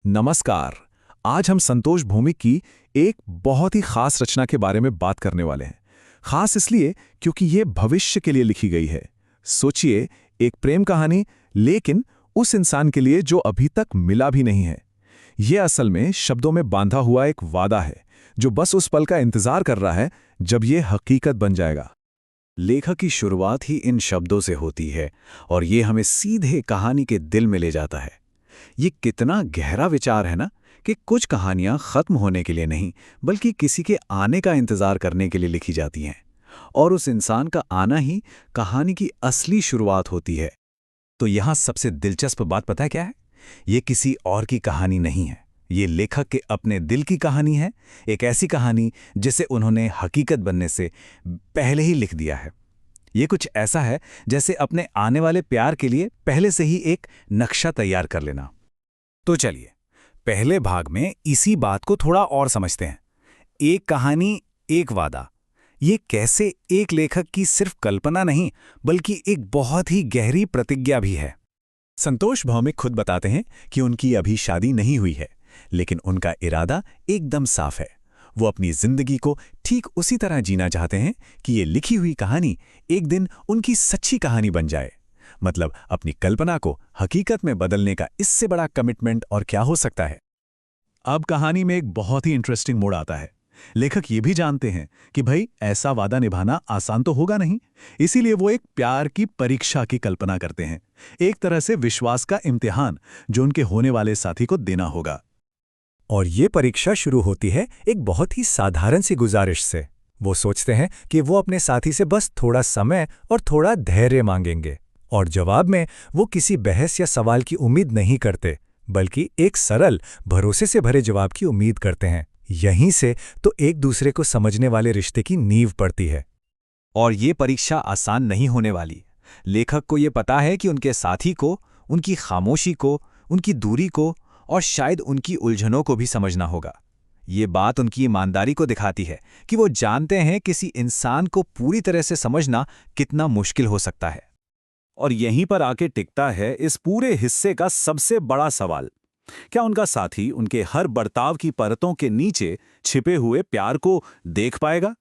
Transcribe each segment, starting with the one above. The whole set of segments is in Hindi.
नमस्कार। आज हम संतोष भौमिक की एक बहुत ही खास रचना के बारे में बात करने वाले हैं। खास इसलिए क्योंकि ये भविष्य के लिए लिखी गई है। सोचिए, एक प्रेम कहानी, लेकिन उस इंसान के लिए जो अभी तक मिला भी नहीं है। ये असल में शब्दों में बांधा हुआ एक वादा है जो बस उस पल का इंतजार कर रहा है जब ये हकीकत बन जाएगा। लेखक की शुरुआत ही इन शब्दों से होती है और ये हमें सीधे कहानी के दिल में ले जाता है। ये कितना गहरा विचार है ना, कि कुछ कहानियां खत्म होने के लिए नहीं बल्कि किसी के आने का इंतजार करने के लिए लिखी जाती हैं, और उस इंसान का आना ही कहानी की असली शुरुआत होती है। तो यहाँ सबसे दिलचस्प बात पता है क्या है? ये किसी और की कहानी नहीं है, ये लेखक के अपने दिल की कहानी है। एक ऐसी कहानी जिसे उन्होंने हकीकत बनने से पहले ही लिख दिया है। ये कुछ ऐसा है जैसे अपने आने वाले प्यार के लिए पहले से ही एक नक्शा तैयार कर लेना। तो चलिए, पहले भाग में इसी बात को थोड़ा और समझते हैं। एक कहानी, एक वादा, ये कैसे एक लेखक की सिर्फ कल्पना नहीं बल्कि एक बहुत ही गहरी प्रतिज्ञा भी है। संतोष भौमिक खुद बताते हैं कि उनकी अभी शादी नहीं हुई है, लेकिन उनका इरादा एकदम साफ है। वो अपनी जिंदगी को ठीक उसी तरह जीना चाहते हैं कि ये लिखी हुई कहानी एक दिन उनकी सच्ची कहानी बन जाए। मतलब अपनी कल्पना को हकीकत में बदलने का इससे बड़ा कमिटमेंट और क्या हो सकता है। अब कहानी में एक बहुत ही इंटरेस्टिंग मोड़ आता है। लेखक ये भी जानते हैं कि भाई ऐसा वादा निभाना आसान तो होगा नहीं, इसीलिए वो एक प्यार की परीक्षा की कल्पना करते हैं, एक तरह से विश्वास का इम्तिहान जो उनके होने वाले साथी को देना होगा। और ये परीक्षा शुरू होती है एक बहुत ही साधारण सी गुजारिश से। वो सोचते हैं कि वो अपने साथी से बस थोड़ा समय और थोड़ा धैर्य मांगेंगे, और जवाब में वो किसी बहस या सवाल की उम्मीद नहीं करते, बल्कि एक सरल, भरोसे से भरे जवाब की उम्मीद करते हैं। यहीं से तो एक दूसरे को समझने वाले रिश्ते की नींव पड़ती है। और ये परीक्षा आसान नहीं होने वाली। लेखक को ये पता है कि उनके साथी को, उनकी खामोशी को, उनकी दूरी को और शायद उनकी उलझनों को भी समझना होगा। ये बात उनकी ईमानदारी को दिखाती है कि वो जानते हैं किसी इंसान को पूरी तरह से समझना कितना मुश्किल हो सकता है। और यहीं पर आके टिकता है इस पूरे हिस्से का सबसे बड़ा सवाल। क्या उनका साथी उनके हर बर्ताव की परतों के नीचे छिपे हुए प्यार को देख पाएगा?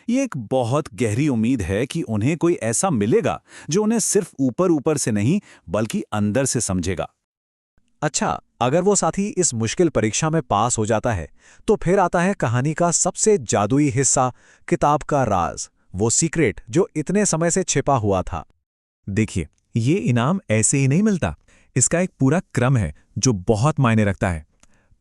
ये एक बहुत गहरी उम्मीद है कि उन्हें कोई ऐसा मिलेगा जो उन्हें सिर्फ ऊपर ऊपर से नहीं बल्कि अंदर से समझेगा। अच्छा, अगर वो साथी इस मुश्किल परीक्षा में पास हो जाता है तो फिर आता है कहानी का सबसे जादुई हिस्सा, किताब का राज, वो सीक्रेट जो इतने समय से छिपा हुआ था। देखिए, ये इनाम ऐसे ही नहीं मिलता। इसका एक पूरा क्रम है जो बहुत मायने रखता है।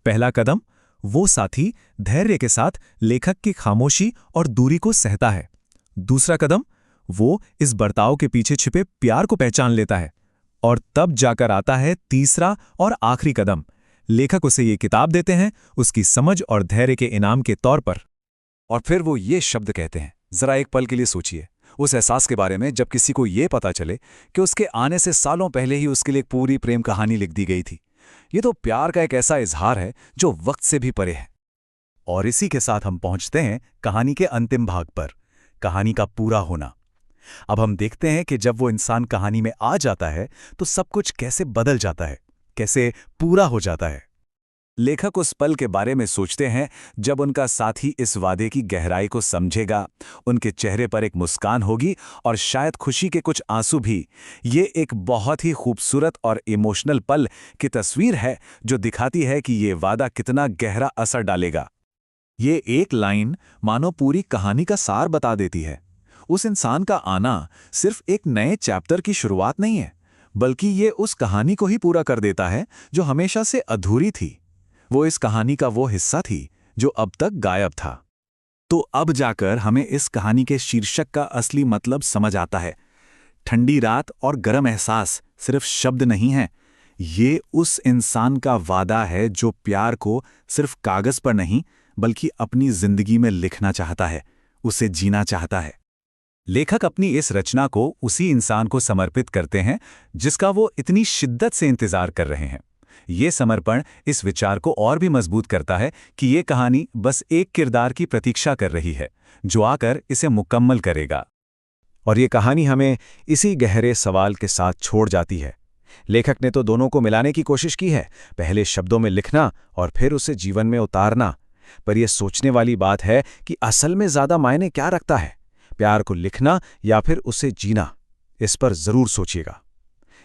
पहला कदम, वो साथी धैर्य के साथ लेखक की खामोशी और दूरी को सहता है। दूसरा कदम, वो इस बर्ताव के पीछे छिपे प्यार को पहचान लेता है। और तब जाकर आता है तीसरा और आखिरी कदम, लेखक उसे ये किताब देते हैं उसकी समझ और धैर्य के इनाम के तौर पर। और फिर वो ये शब्द कहते हैं। जरा एक पल के लिए सोचिए उस एहसास के बारे में जब किसी को ये पता चले कि उसके आने से सालों पहले ही उसके लिए एक पूरी प्रेम कहानी लिख दी गई थी। ये तो प्यार का एक ऐसा इजहार है जो वक्त से भी परे है। और इसी के साथ हम पहुंचते हैं कहानी के अंतिम भाग पर, कहानी का पूरा होना। अब हम देखते हैं कि जब वो इंसान कहानी में आ जाता है तो सब कुछ कैसे बदल जाता है, कैसे पूरा हो जाता है। लेखक उस पल के बारे में सोचते हैं जब उनका साथी इस वादे की गहराई को समझेगा, उनके चेहरे पर एक मुस्कान होगी और शायद खुशी के कुछ आंसू भी। ये एक बहुत ही खूबसूरत और इमोशनल पल की तस्वीर है जो दिखाती है कि ये वादा कितना गहरा असर डालेगा। ये एक लाइन मानो पूरी कहानी का सार बता देती है। उस इंसान का आना सिर्फ एक नए चैप्टर की शुरुआत नहीं है, बल्कि ये उस कहानी को ही पूरा कर देता है जो हमेशा से अधूरी थी। वो इस कहानी का वो हिस्सा थी जो अब तक गायब था। तो अब जाकर हमें इस कहानी के शीर्षक का असली मतलब समझ आता है। ठंडी रात और गर्म एहसास सिर्फ शब्द नहीं है, ये उस इंसान का वादा है जो प्यार को सिर्फ कागज पर नहीं बल्कि अपनी जिंदगी में लिखना चाहता है, उसे जीना चाहता है। लेखक अपनी इस रचना को उसी इंसान को समर्पित करते हैं जिसका वो इतनी शिद्दत से इंतजार कर रहे हैं। ये समर्पण इस विचार को और भी मजबूत करता है कि ये कहानी बस एक किरदार की प्रतीक्षा कर रही है जो आकर इसे मुकम्मल करेगा। और ये कहानी हमें इसी गहरे सवाल के साथ छोड़ जाती है लेखक ने तो दोनों को मिलाने की कोशिश की है, पहले शब्दों में लिखना और फिर उसे जीवन में उतारना। पर यह सोचने वाली बात है कि असल में ज्यादा मायने क्या रखता है, प्यार को लिखना या फिर उसे जीना। इस पर जरूर सोचिएगा।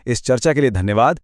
इस चर्चा के लिए धन्यवाद।